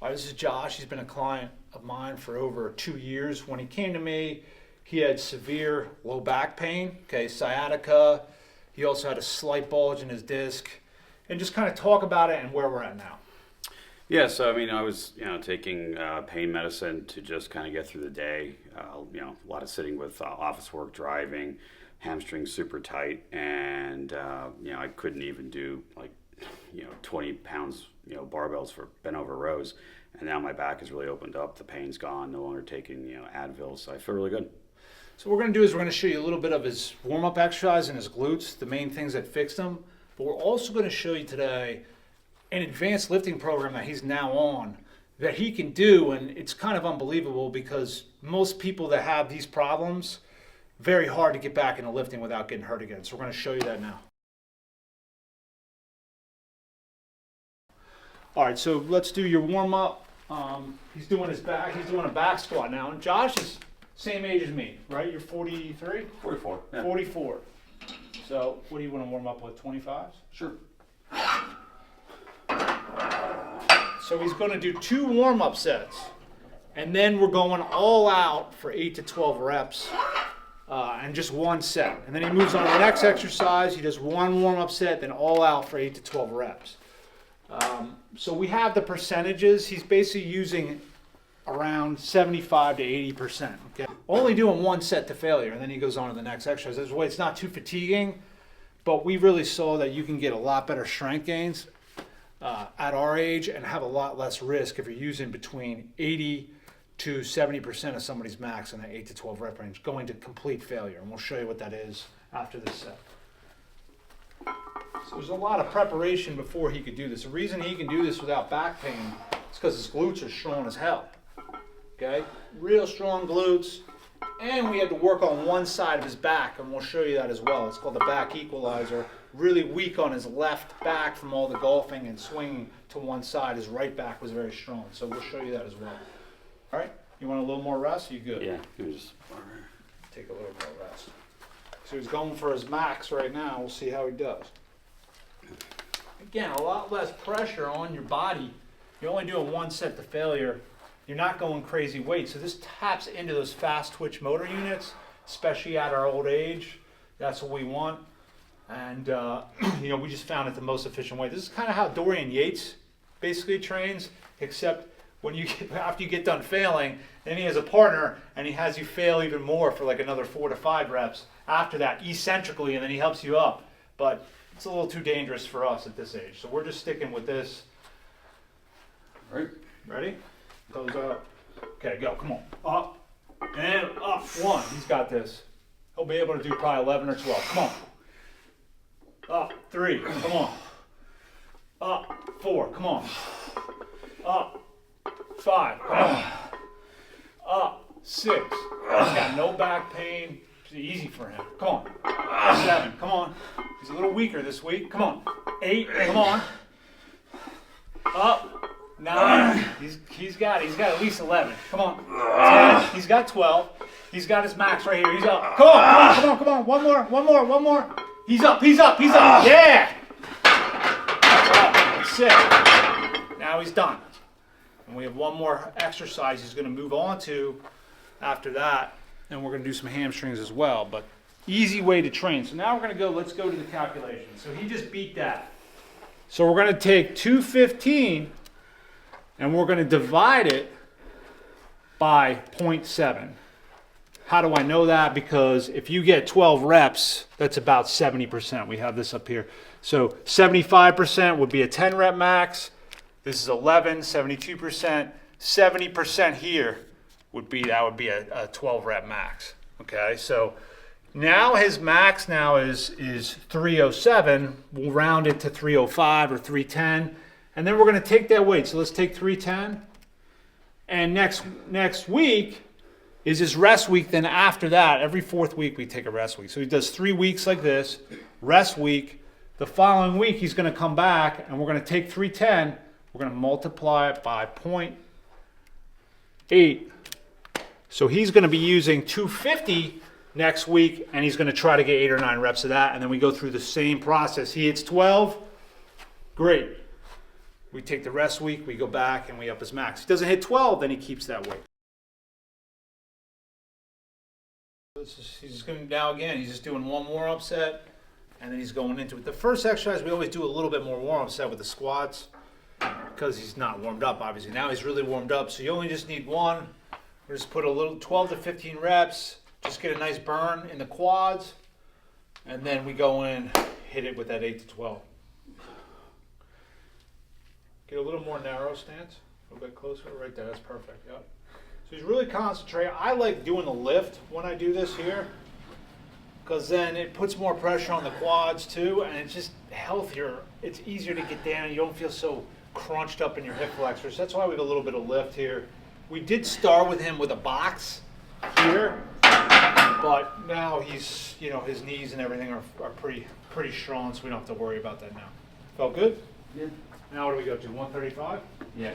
This is Josh. He's been a client of mine for over 2 years. When he came to me, he had severe low back pain, okay, sciatica. He also had a slight bulge in his disc. And just kind of talk about it and where we're at now. Yeah, so I mean, I was, taking pain medicine to just kind of get through the day. A lot of sitting with office work, driving, hamstrings super tight, and I couldn't even do 20 pounds, barbells for bent over rows. And now my back has really opened up. The pain's gone. No longer taking Advil, so I feel really good. So what we're going to do is we're going to show you a little bit of his warm-up exercise and his glutes, the main things that fixed him. But we're also going to show you today an advanced lifting program that he's now on that he can do, and it's kind of unbelievable because most people that have these problems, very hard to get back into lifting without getting hurt again. So we're going to show you that now. All right, so let's do your warm-up. He's doing his back. He's doing a back squat now, and Josh is same age as me, right? You're 43? 44. Yeah. 44. So what do you want to warm up with, 25s? Sure. So he's going to do 2 warm-up sets, and then we're going all out for 8 to 12 reps and just 1 set. And then he moves on to the next exercise. He does 1 warm-up set, then all out for 8 to 12 reps. So we have the percentages. He's basically using around 75 to 80%. Okay? Only doing 1 set to failure, and then he goes on to the next exercise. This way it's not too fatiguing, but we really saw that you can get a lot better strength gains at our age and have a lot less risk if you're using between 80 to 70% of somebody's max in that 8 to 12 rep range going to complete failure. And we'll show you what that is after this set. So there's a lot of preparation before he could do this. The reason he can do this without back pain is because his glutes are strong as hell. Okay, real strong glutes, and we had to work on one side of his back, and we'll show you that as well. It's called the back equalizer. Really weak on his left back from all the golfing and swinging to one side. His right back was very strong, so we'll show you that as well. All right, you want a little more rest? You good? Yeah, you just take a little more rest. So he's going for his max right now. We'll see how he does. Again, a lot less pressure on your body. You're only doing 1 set to failure. You're not going crazy weight. So this taps into those fast twitch motor units, especially at our old age. That's what we want. And we just found it the most efficient way. This is kind of how Dorian Yates basically trains, except when after you get done failing, then he has a partner and he has you fail even more for like another 4 to 5 reps after that, eccentrically, and then he helps you up. But it's a little too dangerous for us at this age. So we're just sticking with this. All right. Ready? Goes up. Okay, go. Come on. Up. And up. 1. He's got this. He'll be able to do probably 11 or 12. Come on. Up. 3. Come on. Up. 4. Come on. Up. 5. Come on. Up. 6. He's got no back pain. It's easy for him. Come on. 7. Come on. He's a little weaker this week. Come on. 8. Come on. Up. 9. He's got at least 11. Come on. 10. He's got 12. He's got his max right here. He's up. Come on. One more. He's up. Yeah. That's up. That's 6. Now he's done. And we have 1 more exercise he's going to move on to after that. And we're going to do some hamstrings as well. But easy way to train. So now we're going to let's go to the calculation. So he just beat that. So we're going to take 215 and we're going to divide it by 0.7. How do I know that? Because if you get 12 reps, that's about 70%. We have this up here. So 75% would be a 10 rep max. This is 11, 72%. 70% here would be a 12 rep max. Okay, so now his max now is 307. We'll round it to 305 or 310. And then we're going to take that weight. So let's take 310. And next week is his rest week. Then after that, every 4th week we take a rest week. So he does 3 weeks like this, rest week. The following week he's going to come back and we're going to take 310. We're going to multiply it by 0.8. So he's going to be using 250 next week, and he's going to try to get 8 or 9 reps of that. And then we go through the same process. He hits 12. Great. We take the rest week, we go back, and we up his max. If he doesn't hit 12, then he keeps that weight. He's just going to, now again, he's just doing one warm-up set, and then he's going into it. The first exercise, we always do a little bit more warm-up set with the squats, because he's not warmed up, obviously. Now he's really warmed up, so you only just need one. We're just put a little 12 to 15 reps, just get a nice burn in the quads, and then we go in, hit it with that 8 to 12. Get a little more narrow stance, a little bit closer, right there, that's perfect, yep. So he's really concentrating. I like doing the lift when I do this here, because then it puts more pressure on the quads too, and it's just healthier. It's easier to get down, you don't feel so crunched up in your hip flexors. That's why we have a little bit of lift here. We did start with him with a box here, but now he's, you know, his knees and everything are pretty strong, so we don't have to worry about that now. Felt good? Yeah. Now what do we go to, 135? Yeah.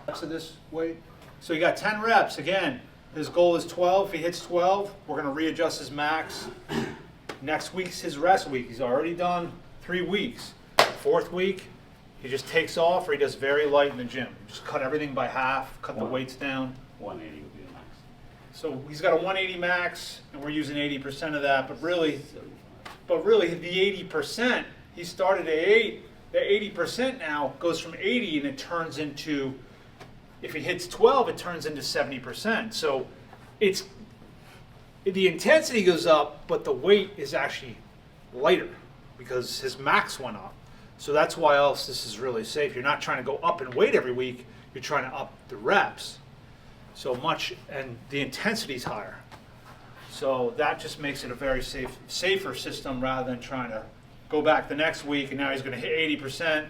Reps of this weight. So you got 10 reps. Again, his goal is 12. If he hits 12, we're going to readjust his max. Next week's his rest week. He's already done 3 weeks. Fourth week, he just takes off, or he does very light in the gym. Just cut everything by half, cut the weights down. 180 would be the max. So he's got a 180 max, and we're using 80% of that. But really the 80%, he started at 8. The 80% now goes from 80, and it turns into, if he hits 12, it turns into 70%. So it's, the intensity goes up, but the weight is actually lighter because his max went up. So that's why else this is really safe. You're not trying to go up in weight every week. You're trying to up the reps so much, and the intensity is higher. So that just makes it a very safer system rather than trying to go back the next week, and now he's going to hit 80%,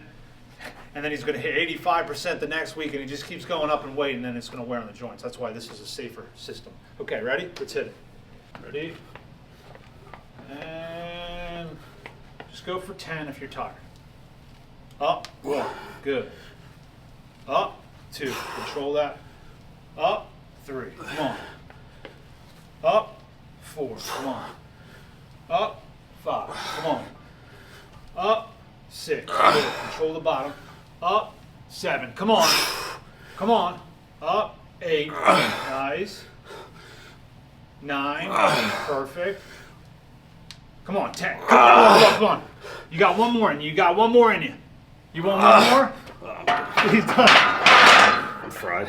and then he's going to hit 85% the next week, and he just keeps going up in weight, and then it's going to wear on the joints. That's why this is a safer system. Okay, ready? Let's hit it. Ready? And just go for 10 if you're tired. Up, 1, good. Up, 2, control that. Up, 3, come on. Up, 4, come on. Up, 5, come on. Up, 6, good. Control the bottom. Up, 7, come on. Come on. Up, 8, nice. 9, perfect. Come on, 10. Come on, come on. You got one more in you. You got one more in you. You want one more? He's done. I'm fried.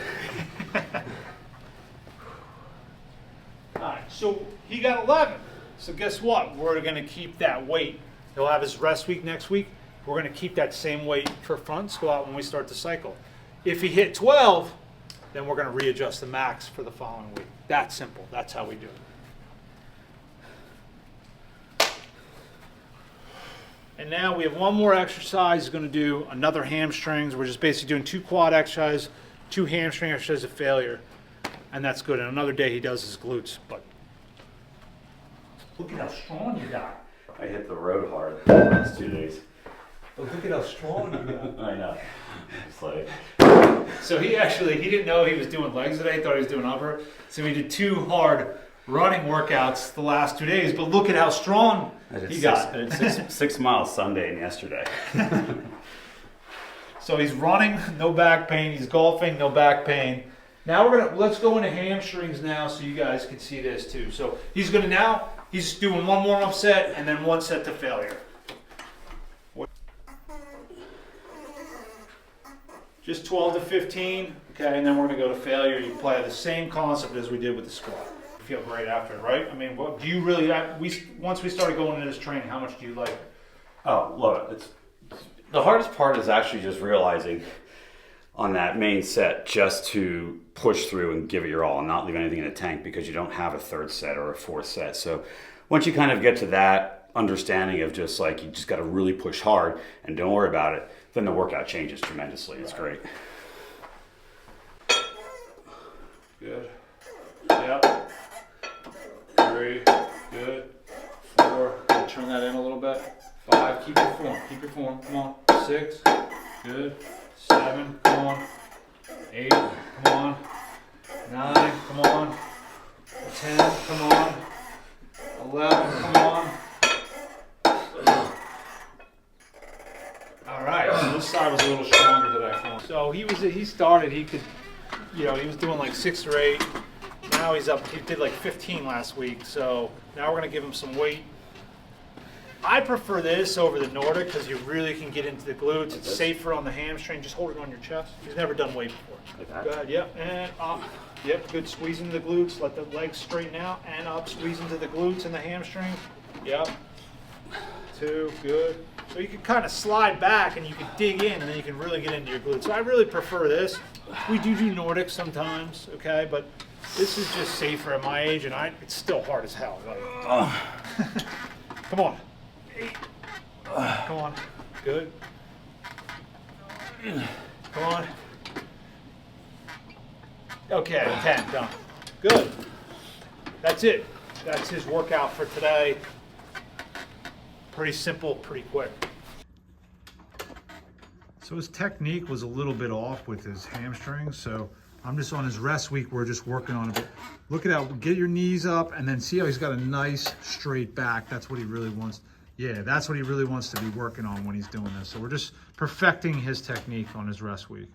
All right, so he got 11. So guess what? We're going to keep that weight. He'll have his rest week next week. We're going to keep that same weight for front squat when we start the cycle. If he hit 12, then we're going to readjust the max for the following week. That's simple. That's how we do it. And now we have one more exercise. He's going to do another hamstrings. We're just basically doing 2 quad exercises, 2 hamstring exercises of failure. And that's good. And another day he does his glutes. But look at how strong you got. I hit the road hard the last 2 days. But look at how strong you got. I know. It's like... So he didn't know he was doing legs today. He thought he was doing upper. So he did 2 hard running workouts the last 2 days. But look at how strong he got. I did 6 miles Sunday and yesterday. So he's running, no back pain. He's golfing, no back pain. Now let's go into hamstrings now so you guys can see this too. So he's doing one warm-up set and then 1 set to failure. Just 12 to 15, okay, and then we're going to go to failure. You apply the same concept as we did with the squat. You feel great after it, right? I mean, what do you really, once we started going into this training, how much do you like it? Oh, love it. The hardest part is actually just realizing on that main set just to push through and give it your all and not leave anything in the tank because you don't have a 3rd set or a 4th set. So once you kind of get to that understanding of just like you just got to really push hard and don't worry about it, then the workout changes tremendously. It's great. Good. Yep. 3. Good. 4. Turn that in a little bit. 5. Keep your form. Keep your form. Come on. 6. Good. 7. Come on. 8. Come on. 9. Come on. 10. Come on. 11. Come on. All right. So this side was a little stronger than he started, he could, you know, he was doing like 6 or 8. Now he's up, he did like 15 last week. So now we're gonna give him some weight. I prefer this over the Nordic because you really can get into the glutes. It's safer on the hamstring. Just hold it on your chest. He's never done weight before. Like that? Go ahead, yep, and up. Yep, good. Squeeze into the glutes. Let the legs straighten out and up. Squeeze into the glutes and the hamstring. Yep. 2, good. So you can kind of slide back and you can dig in and then you can really get into your glutes. So I really prefer this. We do Nordic sometimes, okay, but this is just safer at my age and it's still hard as hell. Like, come on. 8. Come on. Good. Come on. Okay, 10, done. Good. That's it. That's his workout for today. Pretty simple, pretty quick. So his technique was a little bit off with his hamstrings, so I'm just on his rest week, we're just working on it. But look at how, get your knees up and then see how he's got a nice straight back. That's what he really wants. Yeah, that's what he really wants to be working on when he's doing this. So we're just perfecting his technique on his rest week.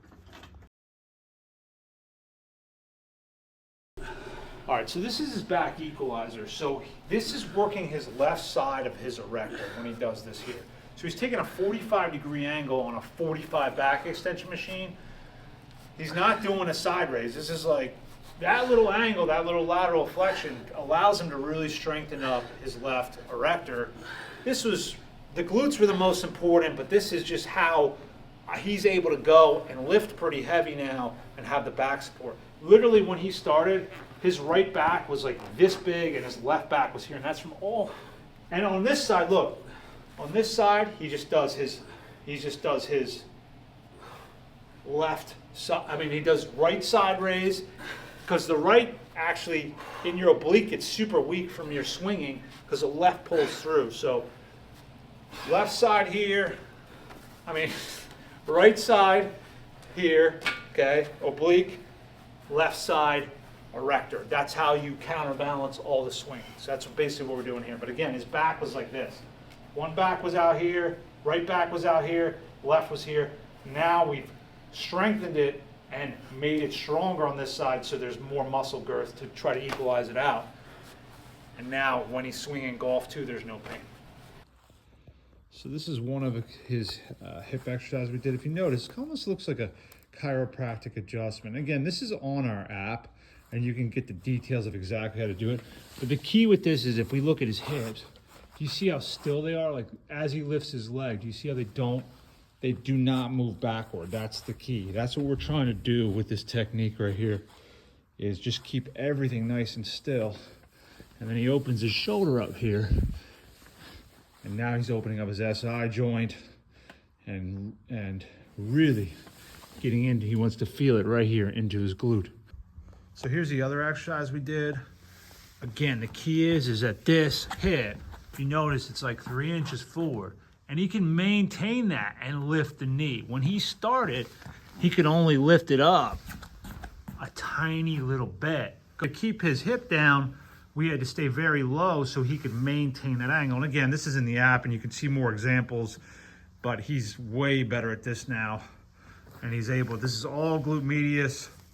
All right, so this is his back equalizer. So this is working his left side of his erector when he does this here. So he's taking a 45-degree angle on a 45 back extension machine. He's not doing a side raise. This is like, that little angle, that little lateral flexion allows him to really strengthen up his left erector. This was, the glutes were the most important, but this is just how he's able to go and lift pretty heavy now and have the back support. Literally when he started, his right back was like this big and his left back was here, and that's from all. And on this side, look, on this side, he just does his left side. I mean, he does right side raise, because the right actually in your oblique it's super weak from your swinging because the left pulls through. So left side here, I mean right side here, okay, oblique, left side erector. That's how you counterbalance all the swings. So that's basically what we're doing here. But again, his back was like this. One back was out here, right back was out here, left was here. Now we've strengthened it and made it stronger on this side so there's more muscle girth to try to equalize it out. And now when he's swinging golf too, there's no pain. So this is one of his hip exercises we did. If you notice, it almost looks like a chiropractic adjustment. Again, this is on our app and you can get the details of exactly how to do it. But the key with this is if we look at his hips, do you see how still they are? Like as he lifts his leg, do you see how they do not move backward? That's the key. That's what we're trying to do with this technique right here, is just keep everything nice and still. And then he opens his shoulder up here. And now he's opening up his SI joint and really getting into, he wants to feel it right here into his glute. So here's the other exercise we did. Again, the key is that this hip, if you notice, it's like 3 inches forward. And he can maintain that and lift the knee. When he started, he could only lift it up a tiny little bit. To keep his hip down, we had to stay very low so he could maintain that angle. And again, this is in the app and you can see more examples, but he's way better at this now. And he's able, this is all glute medius.